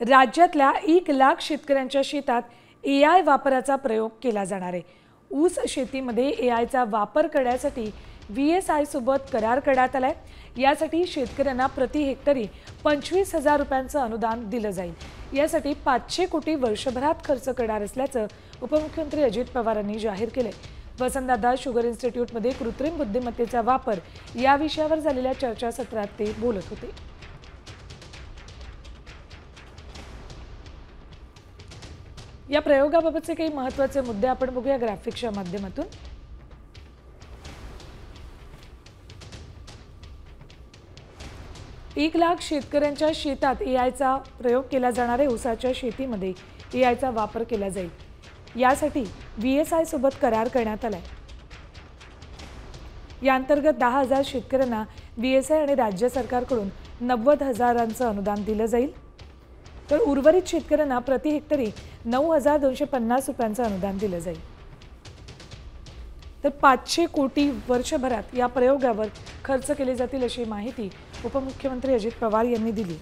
राज्यातल्या 1,00,000 शेतकऱ्यांच्या शेतात AI वापराचा प्रयोग केला जाणार आहे। ऊस शेतीमध्ये AIचा वापर करण्यासाठी VSI सोबत करार करण्यात आलाय। यासाठी शेतकऱ्यांना प्रति हेक्टरी 25,000 रुपयांचं अनुदान दिलं जाईल। यासाठी 500 कोटी वर्षभरात खर्च करणार असल्याचं उपमुख्यमंत्री अजित पवार यांनी जाहीर केले। वसंतदादा शुगर इन्स्टिट्यूटमध्ये कृत्रिम बुद्धिमत्तेचा वापर या विषयावर झालेल्या चर्चासत्रात ते बोलत होते। या प्रयोगाबाबतचे काही महत्त्वाचे मुद्दे आपण बघूया ग्राफिक्सच्या माध्यमातून। 1,00,000 शेतकऱ्यांच्या शेतात AIचा प्रयोग केला जाणार आहे। ऊसाच्या शेतीमध्ये AIचा वापर केला जाईल। यासाठी VSI सोबत करार करण्यात आलाय। या अंतर्गत 10,000 शेतकऱ्यांना VSI आणि राज्य सरकारकडून 90,000चं अनुदान दिलं जाईल। तर उर्वरित शेतकऱ्यांना प्रति हेक्टरी 9,250 रुपयांचं अनुदान दिलं जाईल। तर 500 कोटी वर्षभरात या प्रयोगावर खर्च केले जातील अशी माहिती उपमुख्यमंत्री अजित पवार यांनी दिली।